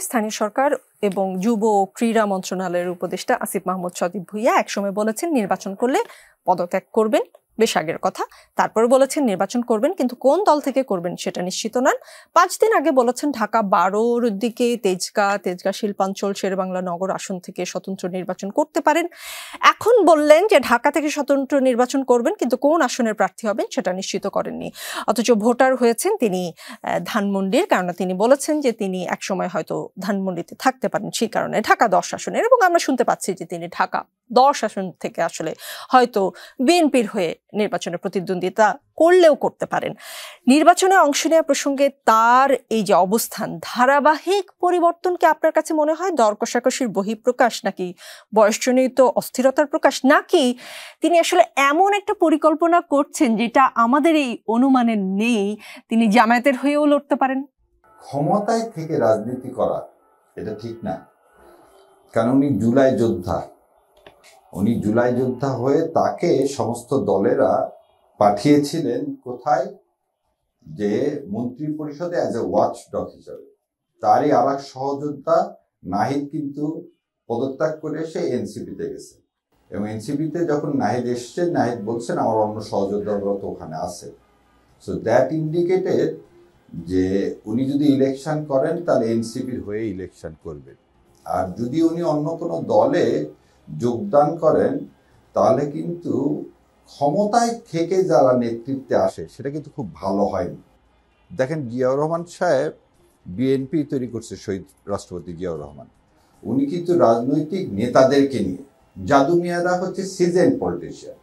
স্থানীয় সরকার এবং যুব ও ক্রীড়া মন্ত্রণালয়ের উপদেষ্টা আসিফ মাহমুদ সজীব ভুঁইয়া একসময় বলেছেন নির্বাচন করলে পদত্যাগ করবেন, বেশ আগের কথা। তারপরে বলেছেন নির্বাচন করবেন, কিন্তু কোন দল থেকে করবেন সেটা নিশ্চিত নন। 5 দিন আগে বলেছেন ঢাকা 12-র দিকে তেজগাঁ শিল্পাঞ্চল শেরেবাংলা নগর আসন থেকে স্বতন্ত্র নির্বাচন করতে পারেন। এখন বললেন যে ঢাকা থেকে স্বতন্ত্র নির্বাচন করবেন, কিন্তু কোন আসনের প্রার্থী হবেন সেটা নিশ্চিত করেননি। অথচ ভোটার হয়েছেন তিনি ধানমন্ডির, কারণ তিনি বলেছেন যে তিনি একসময় হয়তো ধানমন্ডিতে থাকতে পারেন, সেই কারণে ঢাকা 10 আসনের। এবং আমরা শুনতে পাচ্ছি যে তিনি ঢাকা 10 আসন থেকে আসলে হয়তো বিএনপির হয়ে নির্বাচনে প্রতিদ্বন্দ্বিতা করলেও করতে পারেন। নির্বাচনে অংশ নেওয়া প্রসঙ্গে তার এই যে অবস্থান, ধারাবাহিক পরিবর্তন কি আপনার কাছে মনে হয় দর কষাকষির বহিঃপ্রকাশ, নাকি বয়সজনিত অস্থিরতার প্রকাশ, নাকি তিনি আসলে এমন একটা পরিকল্পনা করছেন যেটা আমাদের এই অনুমানে নেই, তিনি জামায়াতের হয়েও লড়তে পারেন? ক্ষমতায় থেকে রাজনীতি করা এটা ঠিক না, কারণ উনি জুলাই যোদ্ধা হয়ে তাকে সমস্ত দলেরা পাঠিয়েছিলেন কোথায়, যে মন্ত্রী পরিষদে অ্যাজ এ ওয়াচ ডগ হিসাবে। তারই আর এক সহযোদ্ধা নাহিদ কিন্তু পদত্যাগ করে সে এনসিপিতে গেছে, এবং এনসিপিতে যখন নাহিদ এসছে, নাহিদ বলছেন আমার অন্য সহযোদ্ধারা তো ওখানে আছে। সো দ্যাট ইন্ডিকেটেড যে উনি যদি ইলেকশন করেন তাহলে এনসিপির হয়ে ইলেকশন করবেন, আর যদি উনি অন্য কোনো দলে যোগদান করেন তাহলে কিন্তু ক্ষমতায় থেকে যারা নেতৃত্বে আসে সেটা কিন্তু খুব ভালো হয়নি। দেখেন, জিয়াউর রহমান সাহেব বিএনপি তৈরি করছে, শহীদ রাষ্ট্রপতি জিয়াউর রহমান, উনি কিন্তু রাজনৈতিক নেতাদেরকে নিয়ে, জাদু মিয়ারা হচ্ছে সিজন পলিটিশিয়ান,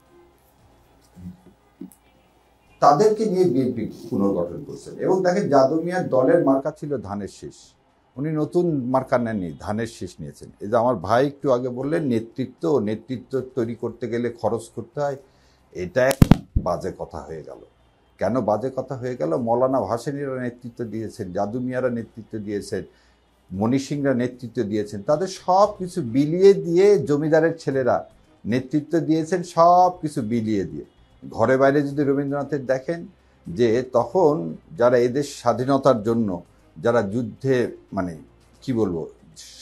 তাদেরকে নিয়ে বিএনপি পুনর্গঠন করছেন। এবং দেখেন, জাদু মিয়ার দলের মার্কা ছিল ধানের শীষ, উনি নতুন মার্কা নেননি, ধানের শীষ নিয়েছেন। এই যে আমার ভাই একটু আগে বললেন নেতৃত্ব তৈরি করতে গেলে খরচ করতে হয়, এটা বাজে কথা হয়ে গেল। কেন বাজে কথা হয়ে গেল? মৌলানা ভাসানীরা নেতৃত্ব দিয়েছেন, জাদু মিয়ারা নেতৃত্ব দিয়েছেন, মণি সিংরা নেতৃত্ব দিয়েছেন, তাদের সব কিছু বিলিয়ে দিয়ে, জমিদারের ছেলেরা নেতৃত্ব দিয়েছেন, সব কিছু বিলিয়ে দিয়ে। ঘরে বাইরে যদি রবীন্দ্রনাথের দেখেন যে তখন যারা এদেশ স্বাধীনতার জন্য, যারা যুদ্ধে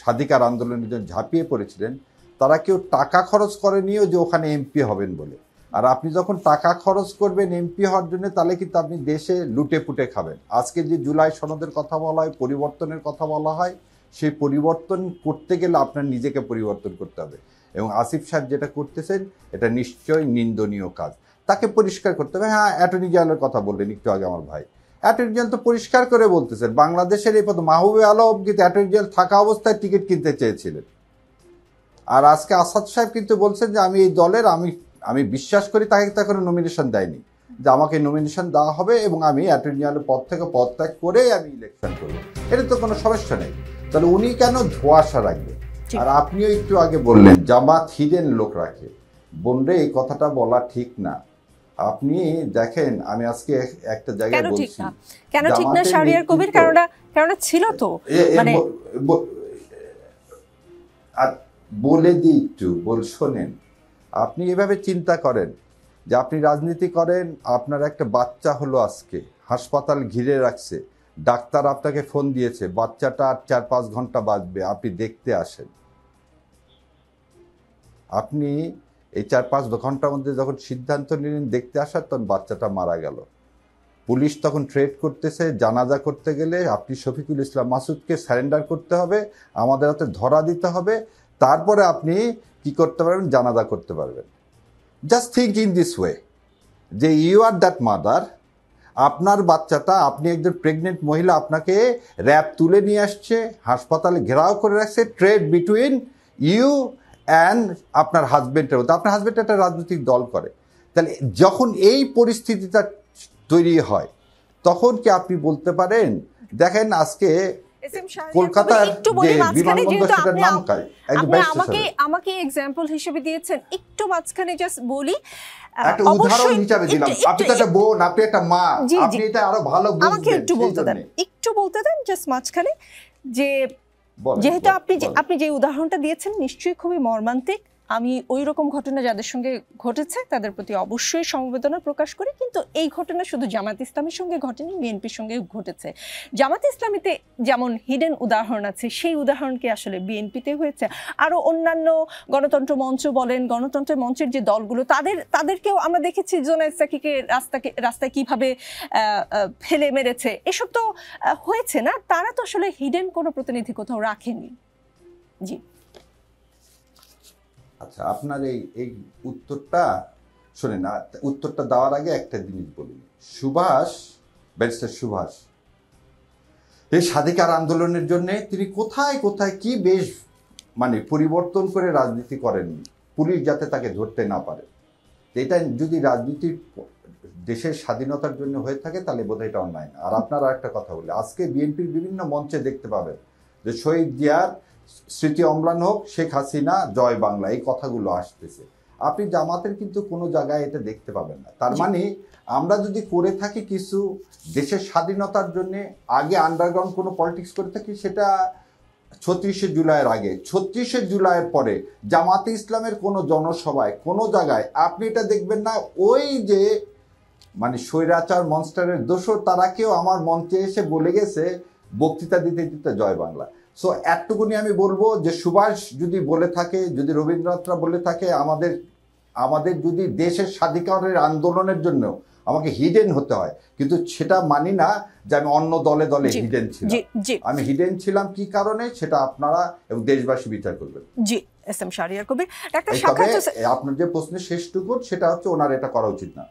স্বাধিকার আন্দোলনের জন্য ঝাঁপিয়ে পড়েছিলেন, তারা কেউ টাকা খরচ করেনিও যে ওখানে এমপি হবেন বলে। আর আপনি যখন টাকা খরচ করবেন এমপি হওয়ার জন্য, তাহলে কিন্তু আপনি দেশে লুটে পুটে খাবেন। আজকে যে জুলাই সনদের কথা বলা হয়, পরিবর্তনের কথা বলা হয়, সেই পরিবর্তন করতে গেলে আপনার নিজেকে পরিবর্তন করতে হবে। এবং আসিফ সাহেব যেটা করতেছেন এটা নিশ্চয়ই নিন্দনীয় কাজ, তাকে পরিষ্কার করতে হবে। হ্যাঁ, অ্যাটর্নি জেনারেলের কথা বললেন একটু আগে আমার ভাই, অ্যাটর্নি জেনারেল তো পরিষ্কার করে বলতেছেন বাংলাদেশের এই মাহবুবে আলম কিন্তু অ্যাটর্নি জেনারেল থাকা অবস্থায় টিকিট কিনতে চেয়েছিলেন। আর আজকে আসাদ সাহেব কিন্তু বলছেন যে আমি এই দলের, আমি বিশ্বাস করি তাকে কোনো নমিনেশন দেয়নি, যে আমাকে নমিনেশন দেওয়া হবে এবং আমি অ্যাটর্নি জেনারেলের পদ থেকে পদত্যাগ করে আমি ইলেকশন করব, এটা তো কোনো সমস্যা নেই। তাহলে উনি কেন ধোঁয়াশা রাখবে? আর আপনিও একটু আগে বললেন জামাত হিডেন লোক রাখে, বোনরে এই কথাটা বলা ঠিক না। আপনি দেখেন, আমি আজকে একটা জায়গায় বলছি কেন ঠিক না শাহরিয়ার কবির, কারণ ছিল তো মানে বলে দিই একটু শোনেন। আপনি এভাবে চিন্তা করেন যে আপনি রাজনীতি করেন, আপনার একটা বাচ্চা হলো, আজকে হাসপাতাল ঘিরে রাখছে, ডাক্তার আপনাকে ফোন দিয়েছে বাচ্চাটা আর 4-5 ঘন্টা বাঁচবে, আপনি দেখতে আসেন। আপনি এই 4-5 ঘন্টার মধ্যে যখন সিদ্ধান্ত নিলেন দেখতে আসার, তখন বাচ্চাটা মারা গেল। পুলিশ তখন ট্রেড করতেছে, জানাজা করতে গেলে আপনি শফিকুল ইসলাম মাসুদকে সারেন্ডার করতে হবে, আমাদের হাতে ধরা দিতে হবে, তারপরে আপনি কি করতে পারবেন, জানাজা করতে পারবেন। Just think in this way, যে ইউ আর দ্যাট মাদার, আপনার বাচ্চাটা, আপনি একজন প্রেগনেন্ট মহিলা, আপনাকে র্যাব তুলে নিয়ে আসছে, হাসপাতালে ঘেরাও করে রাখছে, ট্রেড বিটুইন ইউ অ্যান্ড আপনার হাজব্যান্ডের মধ্যে। আপনার হাজব্যান্ড একটা রাজনৈতিক দল করে, তাহলে যখন এই পরিস্থিতিটা তৈরি হয়, তখন কি আপনি বলতে পারেন? দেখেন, আজকে কলকাতার যে বিমানবন্দর, সেটার নাম কি? আমাকে এক্সাম্পল হিসেবে দিয়েছেন, একটু মাঝখানে জাস্ট বলি, একটা উদাহরণ হিসেবে দিলাম। আপনি তো একটা বোন, আপনি একটা মা, আপনি এটা আরো ভালো বুঝবেন। আমাকে একটু বলতে দেন জাস্ট মাঝখানে, যে যেহেতু আপনি যে উদাহরণটা দিয়েছেন নিশ্চয়ই খুবই মর্মান্তিক, আমি ওই রকম ঘটনা যাদের সঙ্গে ঘটেছে তাদের প্রতি অবশ্যই সমবেদনা প্রকাশ করি, কিন্তু এই ঘটনা শুধু জামাত ইসলামের সঙ্গে ঘটেনি, বিএনপির সঙ্গে ঘটেছে। জামাত ইসলামীতে যেমন হিডেন উদাহরণ আছে, সেই উদাহরণ কি আসলে বিএনপিতে হয়েছে? আরও অন্যান্য গণতন্ত্র মঞ্চ বলেন, গণতন্ত্রের মঞ্চের যে দলগুলো তাদেরকেও আমরা দেখেছি জোনায়েদ সাকিকে রাস্তায় কিভাবে ফেলে মেরেছে, এসব তো হয়েছে না? তারা তো আসলে হিডেন কোনো প্রতিনিধি কোথাও রাখেনি। জি, আচ্ছা, আপনার এই উত্তরটা শোনেন, উত্তরটা দেওয়ার আগে একটা জিনিস বলি। ব্যারিস্টার সুভাষ এই স্বাধিকার আন্দোলনের জন্য তিনি কোথায় কোথায় কি বেশ মানে পরিবর্তন করে রাজনীতি করেননি, পুলিশ যাতে তাকে ধরতে না পারে। এটা যদি রাজনীতির দেশের স্বাধীনতার জন্য হয়ে থাকে তাহলে বোধহয় এটা অন্যায় না। আর আপনারা একটা কথা বলে, আজকে বিএনপির বিভিন্ন মঞ্চে দেখতে পাবেন যে শহীদ জিয়ার স্মৃতি অম্লান হোক, শেখ হাসিনা জয় বাংলা, এই কথাগুলো আসতেছে। আপনি জামাতের কিন্তু কোনো জায়গায় এটা দেখতে পাবেন না। তার মানে আমরা যদি করে থাকি কিছু দেশের স্বাধীনতার জন্য আগে আন্ডারগ্রাউন্ড কোনো পলিটিক্স করে থাকি, সেটা ৩৬শে জুলাইয়ের আগে। ৩৬শে জুলাইয়ের পরে জামাতে ইসলামের কোনো জনসভায় কোনো জায়গায় আপনি এটা দেখবেন না ওই যে মানে স্বৈরাচার মনস্টারের দোষর তারা কেউ আমার মঞ্চে এসে বলে গেছে বক্তৃতা দিতে দিতে জয় বাংলা। সো এতটুকুনি আমি বলবো যে সুভাষ যদি বলে থাকে, যদি রবীন্দ্রনাথরা বলে থাকে, আমাদের যদি দেশের স্বাধিকারের আন্দোলনের জন্য আমাকে হিডেন হতে হয়, কিন্তু সেটা মানি না যে আমি অন্য দলে দলে হিডেন ছিলাম। আমি হিডেন ছিলাম কি কারণে, সেটা আপনারা এবং দেশবাসী বিচার করবেন। জি, এস এম শাহরিয়ার কবির। আপনার যে প্রশ্নের শেষটুকু সেটা হচ্ছে ওনার এটা করা উচিত না।